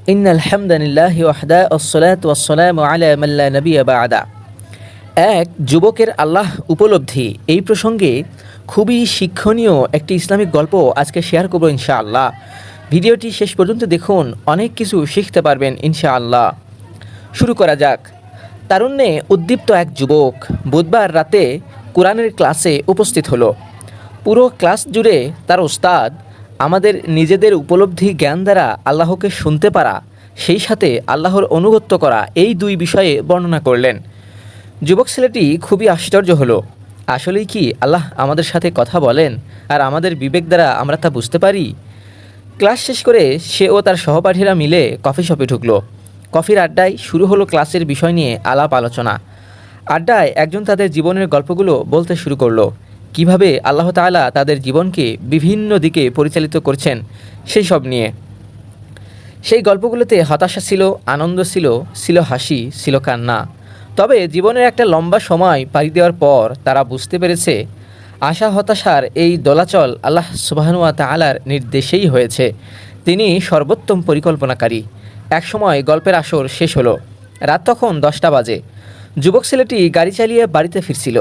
ইন্নাল হামদালিল্লাহি ওয়াহদা ওয়াসসালাতু ওয়াসসালামু আলা মান লা নাবিয়্যা বা'দা। এক যুবকের আল্লাহ উপলব্ধি এই প্রসঙ্গে খুবই শিক্ষণীয় একটি ইসলামিক গল্প আজকে শেয়ার করব ইনশাআল্লাহ। ভিডিওটি শেষ পর্যন্ত দেখুন, অনেক কিছু শিখতে পারবেন ইনশাআল্লাহ। শুরু করা যাক। তারুণ্যে উদ্দীপ্ত এক যুবক বুধবার রাতে কোরআনের ক্লাসে উপস্থিত হলো। পুরো ক্লাস জুড়ে তার ওস্তাদ আমাদের নিজেদের উপলব্ধি জ্ঞান দ্বারা আল্লাহকে শুনতে পারা, সেই সাথে আল্লাহর অনুগত্য করা, এই দুই বিষয়ে বর্ণনা করলেন। যুবক ছেলেটি খুবই আশ্চর্য হলো। আসলেই কি আল্লাহ আমাদের সাথে কথা বলেন আর আমাদের বিবেক দ্বারা আমরা তা বুঝতে পারি? ক্লাস শেষ করে সে ও তার সহপাঠীরা মিলে কফি শপে ঢুকলো। কফির আড্ডায় শুরু হলো ক্লাসের বিষয় নিয়ে আলাপ আলোচনা। আড্ডায় একজন তাদের জীবনের গল্পগুলো বলতে শুরু করলো, কিভাবে আল্লাহ তাআলা তাদের জীবনকে বিভিন্ন দিকে পরিচালিত করছেন সেই সব নিয়ে। সেই গল্পগুলোতে হতাশা ছিল, আনন্দ ছিল, ছিল হাসি, ছিল কান্না। তবে জীবনের একটা লম্বা সময় পাড়ি দেওয়ার পর তারা বুঝতে পেরেছে আশা হতাশার এই দোলাচল আল্লাহ সুবহানাহু ওয়া তাআলার নির্দেশেই হয়েছে। তিনি সর্বোত্তম পরিকল্পনাকারী। একসময় গল্পের আসর শেষ হলো। রাত তখন 10টা বাজে। যুবক ছেলেটি গাড়ি চালিয়ে বাড়িতে ফিরছিল।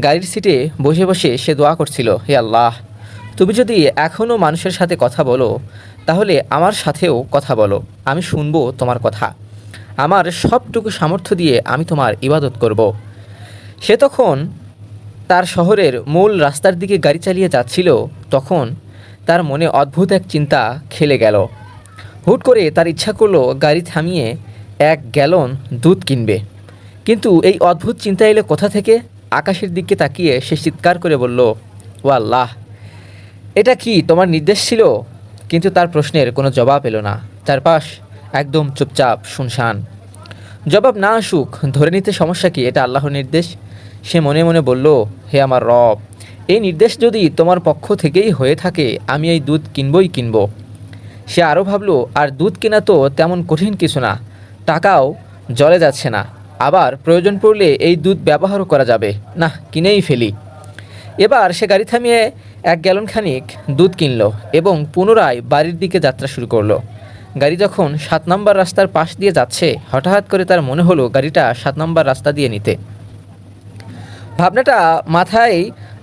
গাড়ির সিটে বসে বসে সে দোয়া করছিল, হে আল্লাহ, তুমি যদি এখনও মানুষের সাথে কথা বলো তাহলে আমার সাথেও কথা বলো। আমি শুনবো তোমার কথা। আমার সবটুকু সামর্থ্য দিয়ে আমি তোমার ইবাদত করব। সে তখন তার শহরের মূল রাস্তার দিকে গাড়ি চালিয়ে যাচ্ছিল। তখন তার মনে অদ্ভুত এক চিন্তা খেলে গেল। হুট করে তার ইচ্ছা করলো গাড়ি থামিয়ে 1 গ্যালন দুধ কিনবে। কিন্তু এই অদ্ভুত চিন্তা এলো কোথা থেকে? আকাশের দিকে তাকিয়ে সে চিৎকার করে বলল, ও আল্লাহ, এটা কি তোমার নির্দেশ ছিল? কিন্তু তার প্রশ্নের কোনো জবাব এলো না। চারপাশ একদম চুপচাপ, শুনশান। জবাব না আসুক, ধরে নিতে সমস্যা কি এটা আল্লাহর নির্দেশ। সে মনে মনে বলল, হে আমার রব, এই নির্দেশ যদি তোমার পক্ষ থেকেই হয়ে থাকে আমি এই দুধ কিনবই কিনব। সে আরও ভাবল, আর দুধ কেনা তো তেমন কঠিন কিছু না, টাকাও জলে যাচ্ছে না, আবার প্রয়োজন পড়লে এই দুধ ব্যবহারও করা যাবে, না কিনেই ফেলি। এবার সে গাড়ি থামিয়ে 1 গ্যালন খানিক দুধ কিনল এবং পুনরায় বাড়ির দিকে যাত্রা শুরু করলো। গাড়ি যখন 7 নম্বর রাস্তার পাশ দিয়ে যাচ্ছে, হঠাৎ করে তার মনে হলো গাড়িটা 7 নম্বর রাস্তা দিয়ে নিতে। ভাবনাটা মাথায়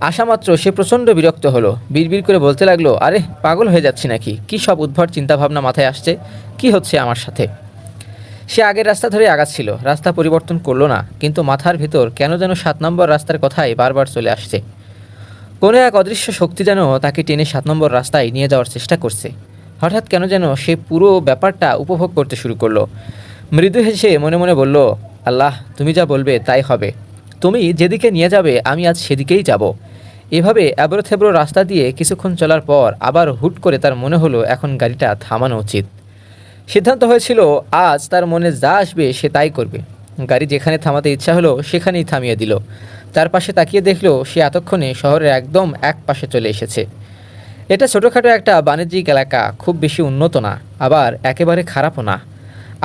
আসা মাত্র সে প্রচণ্ড বিরক্ত হলো। বিড়বিড় করে বলতে লাগলো, আরে পাগল হয়ে যাচ্ছি নাকি? কী সব উদ্ভট চিন্তাভাবনা মাথায় আসছে? কি হচ্ছে আমার সাথে? সে আগের রাস্তা ধরে আগাচ্ছিল, রাস্তা পরিবর্তন করলো না, কিন্তু মাথার ভেতর কেন যেন 7 নম্বর রাস্তার কথাই বারবার চলে আসছে। কোনো এক অদৃশ্য শক্তি যেন তাকে টেনে 7 নম্বর রাস্তায় নিয়ে যাওয়ার চেষ্টা করছে। হঠাৎ কেন যেন সে পুরো ব্যাপারটা উপভোগ করতে শুরু করলো। মৃদু হেসে মনে মনে বলল, আল্লাহ, তুমি যা বলবে তাই হবে। তুমি যেদিকে নিয়ে যাবে আমি আজ সেদিকেই যাব। এভাবে এবড়ো থেবড়ো রাস্তা দিয়ে কিছুক্ষণ চলার পর আবার হুট করে তার মনে হলো এখন গাড়িটা থামানো উচিত। সিদ্ধান্ত হয়েছিল আজ তার মনে যা আসবে সে তাই করবে। গাড়ি যেখানে থামাতে ইচ্ছা হলো সেখানেই থামিয়ে দিল। চারপাশে তাকিয়ে দেখলো সে এতক্ষণে শহরের একদম এক পাশে চলে এসেছে। এটা ছোটোখাটো একটা বাণিজ্যিক এলাকা, খুব বেশি উন্নত না, আবার একেবারে খারাপও না।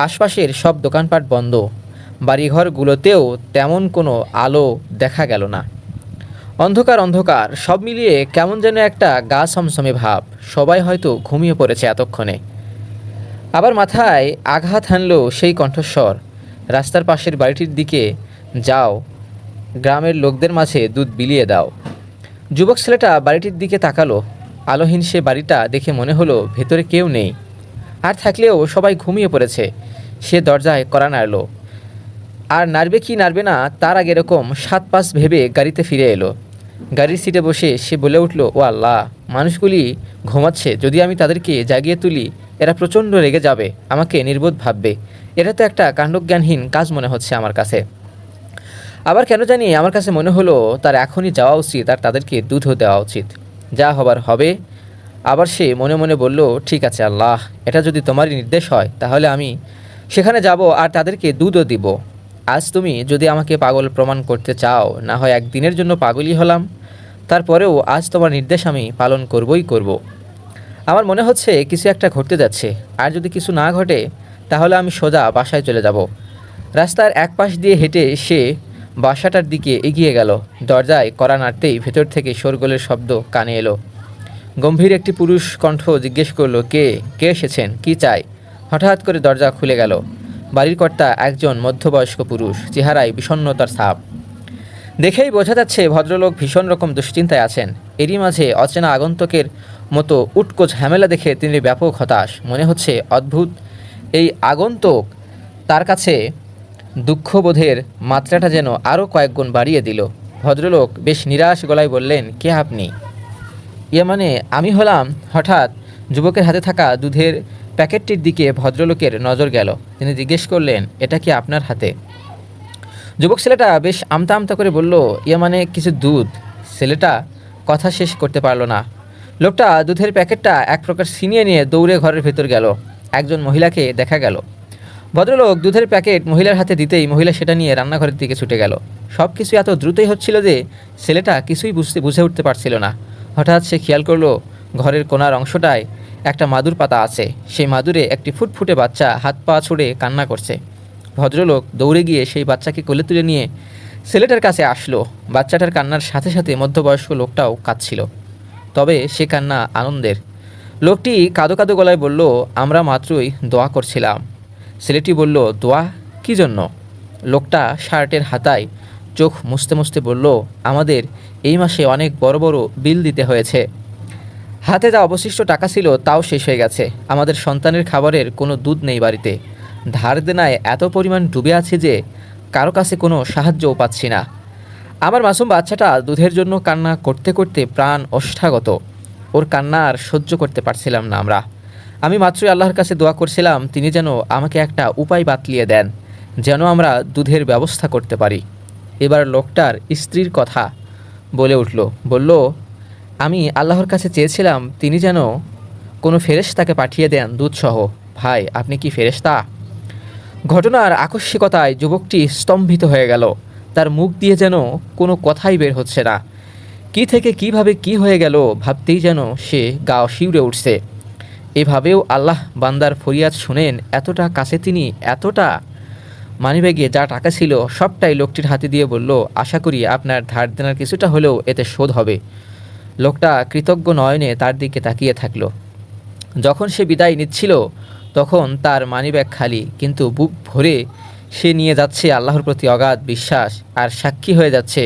আশপাশের সব দোকানপাট বন্ধ, বাড়িঘরগুলোতেও তেমন কোনো আলো দেখা গেল না। অন্ধকার অন্ধকার, সব মিলিয়ে কেমন যেন একটা গা ছমছমে ভাব। সবাই হয়তো ঘুমিয়ে পড়েছে এতক্ষণে। আবার মাথায় আঘাত হানলো সেই কণ্ঠস্বর, রাস্তার পাশের বাড়িটির দিকে যাও, গ্রামের লোকদের মাঝে দুধ বিলিয়ে দাও। যুবক ছেলেটা বাড়িটির দিকে তাকালো। আলোহীন সে বাড়িটা দেখে মনে হলো ভেতরে কেউ নেই, আর থাকলেও সবাই ঘুমিয়ে পড়েছে। সে দরজায় কড়া নাড়ল, আর নাড়বে কি নাড়বে না তার আগে এরকম 7-5 ভেবে গাড়িতে ফিরে এলো। গাড়ির সিটে বসে সে বলে উঠল, ও আল্লাহ, মানুষগুলি ঘুমাচ্ছে, যদি আমি তাদেরকে জাগিয়ে তুলি এরা প্রচণ্ড রেগে যাবে, আমাকে নির্বোধ ভাববে। এটা তো একটা কাণ্ডজ্ঞানহীন কাজ মনে হচ্ছে আমার কাছে। আবার কেন জানি আমার কাছে মনে হলো তার এখনই যাওয়া উচিত আর তাদেরকে দুধও দেওয়া উচিত। যা হবার হবে। আবার সে মনে মনে বলল, ঠিক আছে আল্লাহ, এটা যদি তোমারই নির্দেশ হয় তাহলে আমি সেখানে যাব আর তাদেরকে দুধও দিব। আজ তুমি যদি আমাকে পাগল প্রমাণ করতে চাও, না হয় একদিনের জন্য পাগলই হলাম, তারপরেও আজ তোমার নির্দেশ আমি পালন করবই করব। আমার মনে হচ্ছে কিছু একটা ঘটতে যাচ্ছে, আর যদি কিছু না ঘটে তাহলে আমি সোজা বাসায় চলে যাব। রাস্তার এক পাশ দিয়ে হেঁটে সে বাসাটার দিকে এগিয়ে গেল। দরজায় কড়া নাড়তেই ভেতর থেকে শোরগোলের শব্দ কানে এলো। গম্ভীর একটি পুরুষ কণ্ঠ জিজ্ঞেস করলো, কে কে এসেছেন, কি চাই? হঠাৎ করে দরজা খুলে গেল। বাড়ির কর্তা একজন মধ্যবয়স্ক পুরুষ, চেহারায় বিষণ্ণতার ছাপ। দেখেই বোঝা যাচ্ছে ভদ্রলোক ভীষণ রকম দুশ্চিন্তায় আছেন। এরই মাঝে অচেনা আগন্তুকের মতো উটকো ঝামেলা দেখে তিনি ব্যাপক হতাশ। মনে হচ্ছে অদ্ভুত এই আগন্তুক তার কাছে দুঃখবোধের মাত্রাটা যেন আরও কয়েক গুণ বাড়িয়ে দিল। ভদ্রলোক বেশ নিরাশ গলায় বললেন, কে আপনি? মানে আমি হলাম। হঠাৎ যুবকের হাতে থাকা দুধের প্যাকেটটির দিকে ভদ্রলোকের নজর গেল। তিনি জিজ্ঞেস করলেন, এটা কি আপনার হাতে? যুবক ছেলেটা বেশ আমতা আমতা করে বলল, মানে কিছু দুধ। ছেলেটা কথা শেষ করতে পারল না। লোকটা দুধের প্যাকেটটা এক প্রকার ছিনিয়ে নিয়ে দৌড়ে ঘরের ভেতর গেল। একজন মহিলাকে দেখা গেল। ভদ্রলোক দুধের প্যাকেট মহিলার হাতে দিতেই মহিলা সেটা নিয়ে রান্নাঘরের দিকে ছুটে গেল। সব কিছু এত দ্রুতই হচ্ছিল যে ছেলেটা কিছুই বুঝে উঠতে পারছিল না। হঠাৎ সে খেয়াল করলো ঘরের কোণার অংশটায় একটা মাদুর পাতা আছে। সেই মাদুরে একটি ফুটফুটে বাচ্চা হাত পা ছুড়ে কান্না করছে। ভদ্রলোক দৌড়ে গিয়ে সেই বাচ্চাকে কোলে তুলে নিয়ে ছেলেটার কাছে আসলো। বাচ্চাটার কান্নার সাথে সাথে মধ্যবয়স্ক লোকটাও কাঁদছিল, তবে সে কান্না আনন্দের। লোকটি কাঁদো কাঁদো গলায় বলল, আমরা মাত্রই দোয়া করছিলাম। ছেলেটি বলল, দোয়া কী জন্য? লোকটা শার্টের হাতায় চোখ মুছতে মুছতে বলল, আমাদের এই মাসে অনেক বড় বড় বিল দিতে হয়েছে। হাতে যা অবশিষ্ট টাকা ছিল তাও শেষ হয়ে গেছে। আমাদের সন্তানের খাবারের কোনো দুধ নেই বাড়িতে। ধার দেনায় এত পরিমাণ ডুবে আছে যে কারো কাছে কোনো সাহায্যও পাচ্ছি না। আমার মাসুম বাচ্চাটা দুধের জন্য কান্না করতে করতে প্রাণ ওষ্ঠাগত। ওর কান্না আর সহ্য করতে পারছিলাম না আমরা। আমি মাত্রই আল্লাহর কাছে দোয়া করছিলাম তিনি যেন আমাকে একটা উপায় বাতলিয়ে দেন, যেন আমরা দুধের ব্যবস্থা করতে পারি। এবার লোকটার স্ত্রীর কথা বলে উঠল, বলল, আমি আল্লাহর কাছে চেয়েছিলাম তিনি যেন কোনো ফেরেশতাকে পাঠিয়ে দেন দুধসহ। ভাই, আপনি কি ফেরেশতা? ঘটনার আকস্মিকতায় যুবকটি স্তম্ভিত হয়ে গেল। তার মুখ দিয়ে যেন কোনো কথাই বের হচ্ছে না। কি থেকে কিভাবে কি হয়ে গেল ভাবতেই যেন সে গা শিউরে উঠছে। এভাবেও আল্লাহ বান্দার ফরিয়াদ শুনেন। এতটা কাছে তিনি, এতটা। মানিব্যাগে যা টাকা ছিল সবটাই লোকটির হাতে দিয়ে বলল, আশা করি আপনার ধার দেনার কিছুটা হলেও এতে শোধ হবে। লোকটা কৃতজ্ঞ নয়নে তার দিকে তাকিয়ে থাকল। যখন সে বিদায় নিচ্ছিল তখন তার মানিব্যাগ খালি, কিন্তু বুক ভরে সে নিয়ে যাচ্ছে আল্লাহর প্রতি অগাধ বিশ্বাস, আর সাক্ষী হয়ে যাচ্ছে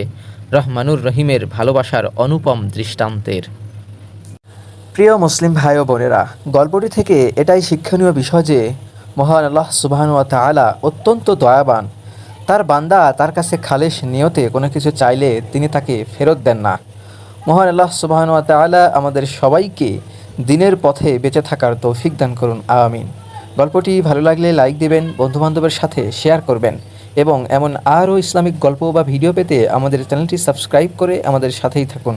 রহমানুর রহিমের ভালোবাসার অনুপম দৃষ্টান্তের। প্রিয় মুসলিম ভাই ও বোনেরা, গল্পটি থেকে এটাই শিক্ষণীয় বিষয় যে মহান আল্লাহ সুবহানাহু ওয়া তাআলা অত্যন্ত দয়াবান। তার বান্দা তার কাছে খালেস নিয়তে কোনো কিছু চাইলে তিনি তাকে ফেরত দেন না। মহান আল্লাহ সুবহানাহু ওয়া তাআলা আমাদের সবাইকে দিনের পথে বেঁচে থাকার তৌফিক দান করুন, আমিন। গল্পটি ভালো লাগলে লাইক দিবেন, বন্ধুবান্ধবের সাথে শেয়ার করবেন এবং এমন আরও ইসলামিক গল্প বা ভিডিও পেতে আমাদের চ্যানেলটি সাবস্ক্রাইব করে আমাদের সাথেই থাকুন।